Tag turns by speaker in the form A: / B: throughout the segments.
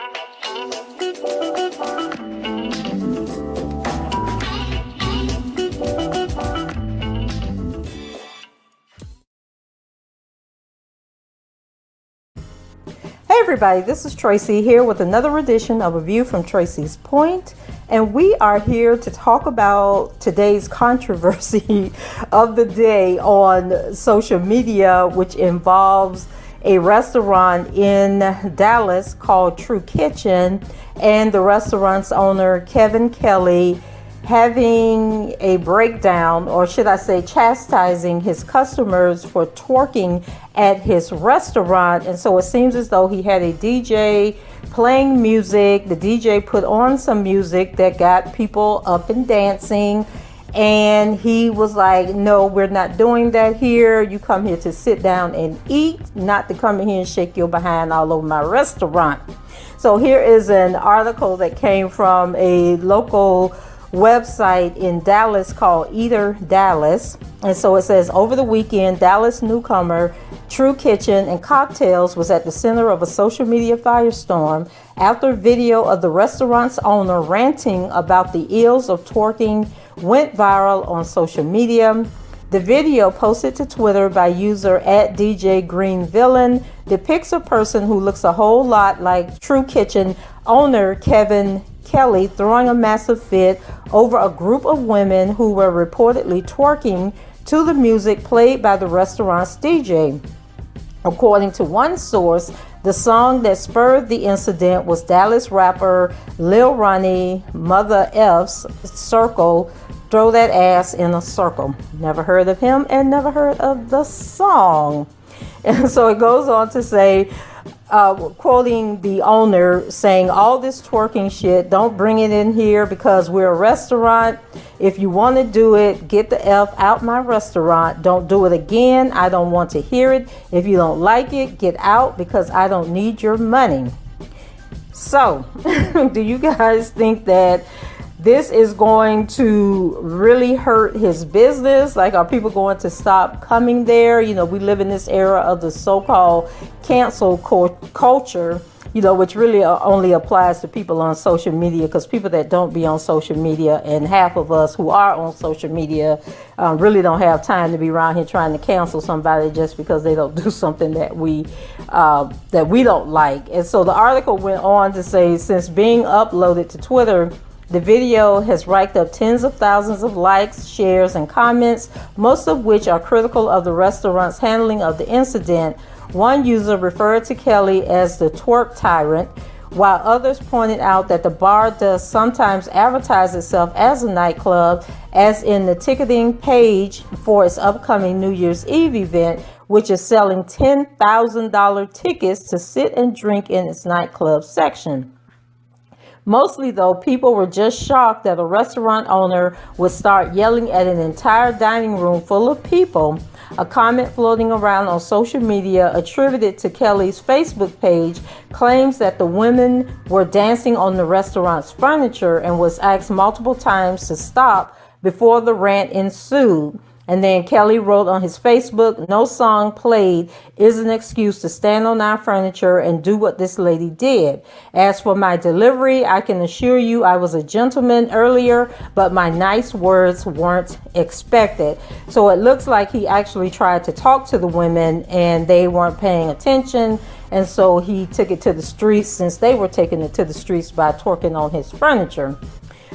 A: Hey everybody, this is Tracy here with another edition of A View from Tracy's Point, and we are here to talk about today's controversy of the day on social media, which involves a restaurant in Dallas called True Kitchen and the restaurant's owner Kevin Kelly having a breakdown, or should I say chastising his customers for twerking at his restaurant. And so it seems as though he had a DJ playing music. The DJ put on some music that got people up and dancing, and he was like, no, we're not doing that here. You come here to sit down and eat, not to come in here and shake your behind all over my restaurant. So here is an article that came from a local website in Dallas called Eater Dallas. And so it says, over the weekend, Dallas newcomer True Kitchen and Kocktails was at the center of a social media firestorm after video of the restaurant's owner ranting about the ills of twerking went viral on social media. The video, posted to Twitter by user @DJGreenVillain, depicts a person who looks a whole lot like True Kitchen owner Kevin Kelly throwing a massive fit over a group of women who were reportedly twerking to the music played by the restaurant's DJ. According to one source, the song that spurred the incident was Dallas rapper Lil Ronnie Mother F's Circle, Throw That Ass in a Circle. Never heard of him and never heard of the song. And so it goes on to say, quoting the owner, saying, all this twerking shit, don't bring it in here because we're a restaurant. If you want to do it, get the F out my restaurant. Don't do it again. I don't want to hear it. If you don't like it, get out because I don't need your money. So, do you guys think that this is going to really hurt his business? Like, are people going to stop coming there? You know, we live in this era of the so-called cancel culture, you know, which really only applies to people on social media, because people that don't be on social media, and half of us who are on social media really don't have time to be around here trying to cancel somebody just because they don't do something that we don't like. And so the article went on to say, since being uploaded to Twitter, the video has racked up tens of thousands of likes, shares, and comments, most of which are critical of the restaurant's handling of the incident. One user referred to Kelly as the twerk tyrant, while others pointed out that the bar does sometimes advertise itself as a nightclub, as in the ticketing page for its upcoming New Year's Eve event, which is selling $10,000 tickets to sit and drink in its nightclub section. Mostly, though, people were just shocked that a restaurant owner would start yelling at an entire dining room full of people. A comment floating around on social media attributed to Kelly's Facebook page claims that the women were dancing on the restaurant's furniture and was asked multiple times to stop before the rant ensued. And then Kelly wrote on his Facebook, no song played is an excuse to stand on our furniture and do what this lady did. As for my delivery, I can assure you I was a gentleman earlier, but my nice words weren't expected. So it looks like he actually tried to talk to the women and they weren't paying attention. And so he took it to the streets, since they were taking it to the streets by twerking on his furniture.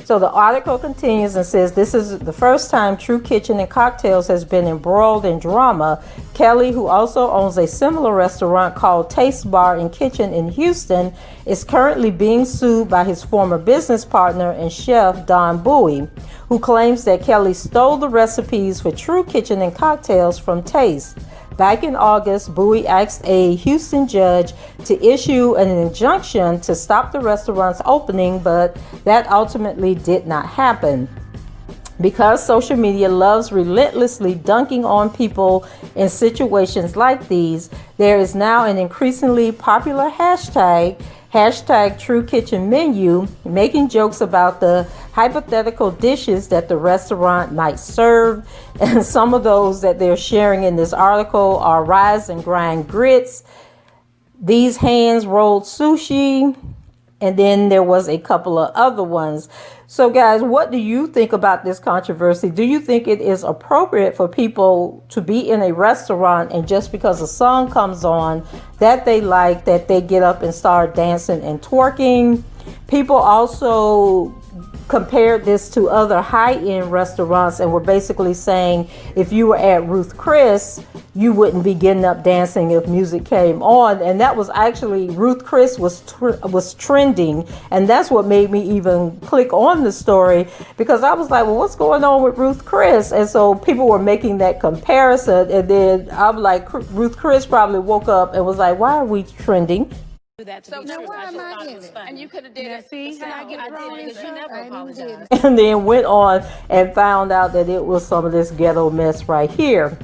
A: So the article continues and says, this is the first time True Kitchen and Kocktails has been embroiled in drama. Kelly, who also owns a similar restaurant called Taste Bar and Kitchen in Houston, is currently being sued by his former business partner and chef, Don Bowie, who claims that Kelly stole the recipes for True Kitchen and Kocktails from Taste. Back in August, Bowie asked a Houston judge to issue an injunction to stop the restaurant's opening, but that ultimately did not happen. Because social media loves relentlessly dunking on people in situations like these, there is now an increasingly popular hashtag True Kitchen Menu, making jokes about the hypothetical dishes that the restaurant might serve. And some of those that they're sharing in this article are rise and grind grits, these hands rolled sushi, And then there was a couple of other ones. So guys, what do you think about this controversy? Do you think it is appropriate for people to be in a restaurant and just because a song comes on that they like, that they get up and start dancing and twerking? People also compared this to other high-end restaurants and were basically saying if you were at Ruth Chris, you wouldn't be getting up dancing if music came on. And that was actually, Ruth Chris was trending, and that's what made me even click on the story, because I was like, well, what's going on with Ruth Chris? And so people were making that comparison, and then I'm like, Ruth Chris probably woke up and was like, why are we trending?
B: That to be true.
C: Why am I in it?
B: And you could have did it.
C: See how I get drawn into
B: you never apologized.
A: And then went on and found out that it was some of this ghetto mess right here.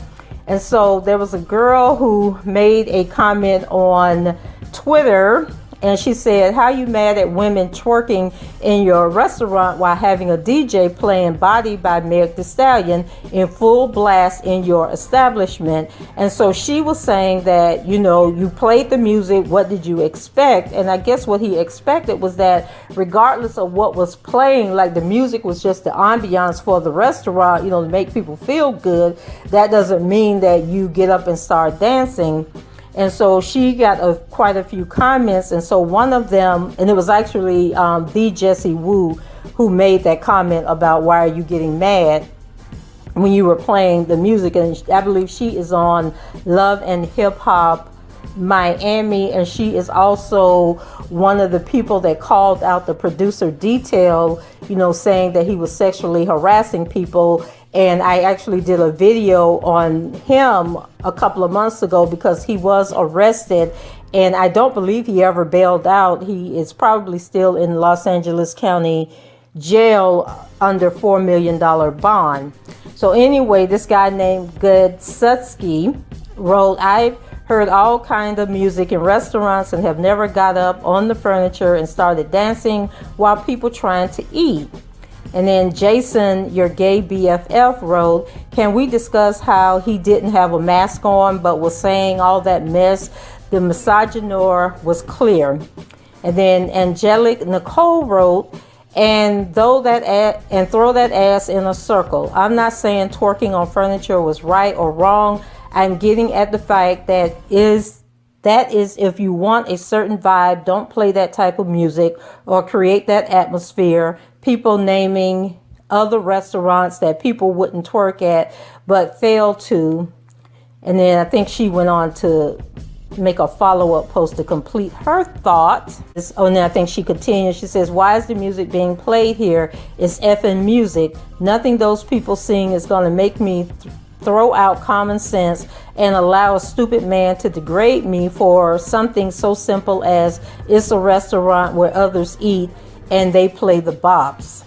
A: And so there was a girl who made a comment on Twitter, and she said, how you mad at women twerking in your restaurant while having a DJ playing Body by Meg Thee Stallion in full blast in your establishment? And so she was saying that, you know, you played the music, what did you expect? And I guess what he expected was that regardless of what was playing, like the music was just the ambiance for the restaurant, you know, to make people feel good. That doesn't mean that you get up and start dancing. And so she got quite a few comments. And so one of them, and it was actually the Jessie Woo who made that comment about why are you getting mad when you were playing the music. And I believe she is on Love and Hip Hop Miami, and she is also one of the people that called out the producer Detail, you know, saying that he was sexually harassing people. And I actually did a video on him a couple of months ago because he was arrested, and I don't believe he ever bailed out. He is probably still in Los Angeles County jail under $4 million bond. So anyway, this guy named Gudsutsky wrote, I've heard all kinds of music in restaurants and have never got up on the furniture and started dancing while people trying to eat. And then Jason, your gay BFF, wrote, can we discuss how he didn't have a mask on but was saying all that mess? The misogynoir was clear. And then Angelic Nicole wrote, and throw that ass in a circle. I'm not saying twerking on furniture was right or wrong. I'm getting at the fact that is if you want a certain vibe, don't play that type of music or create that atmosphere. People naming other restaurants that people wouldn't twerk at but fail to. And then I think she went on to make a follow-up post to complete her thought. And then I think she continues. She says, why is the music being played here? It's effing music. Nothing those people sing is going to make me throw out common sense and allow a stupid man to degrade me for something so simple as it's a restaurant where others eat and they play the bops.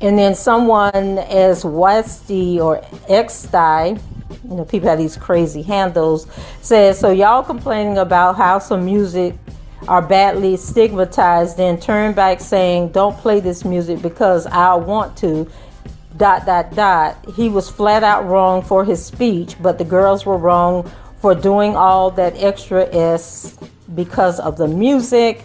A: And then someone as Westy or Xsty, you know, people have these crazy handles, says, so y'all complaining about how some music are badly stigmatized, then turn back saying don't play this music because I want to ... He was flat out wrong for his speech, but the girls were wrong for doing all that extra S because of the music.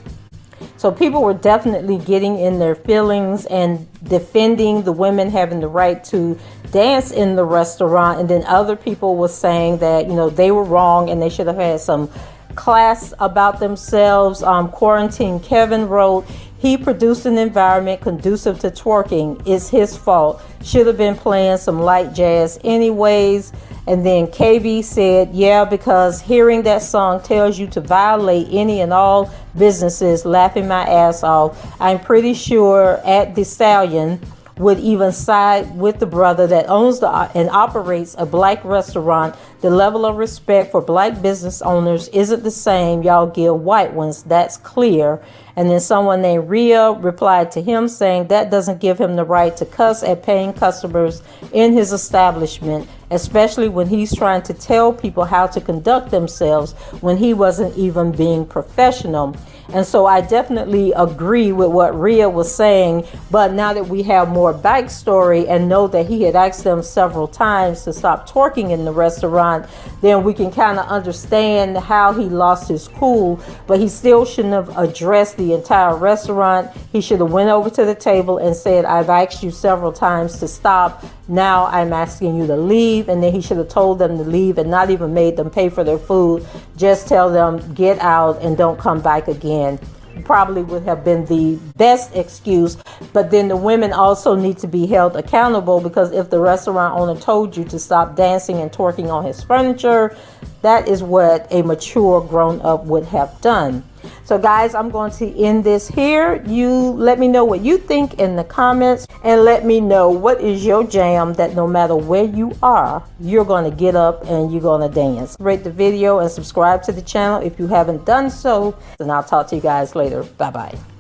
A: So people were definitely getting in their feelings and defending the women having the right to dance in the restaurant. And then other people were saying that, you know, they were wrong and they should have had some class about themselves. Quarantine Kevin wrote, he produced an environment conducive to twerking. It's his fault. Should have been playing some light jazz anyways. And then KB said, yeah, because hearing that song tells you to violate any and all businesses, laughing my ass off. I'm pretty sure at the Stallion would even side with the brother that owns and operates a black restaurant. The level of respect for black business owners isn't the same y'all give white ones. That's clear. And then someone named Rhea replied to him saying that doesn't give him the right to cuss at paying customers in his establishment, especially when he's trying to tell people how to conduct themselves when he wasn't even being professional. And so I definitely agree with what Rhea was saying. But now that we have more backstory and know that he had asked them several times to stop twerking in the restaurant, restaurant, then we can kind of understand how he lost his cool. But he still shouldn't have addressed the entire restaurant. He should have went over to the table and said, I've asked you several times to stop. Now I'm asking you to leave. And then he should have told them to leave and not even made them pay for their food. Just tell them, get out and don't come back again. Probably would have been the best excuse. But then the women also need to be held accountable, because if the restaurant owner told you to stop dancing and twerking on his furniture, that is what a mature grown-up would have done. So guys, I'm going to end this here. You let me know what you think in the comments, and let me know what is your jam that no matter where you are, you're going to get up and you're going to dance. Rate the video and subscribe to the channel if you haven't done so. And I'll talk to you guys later. Bye-bye.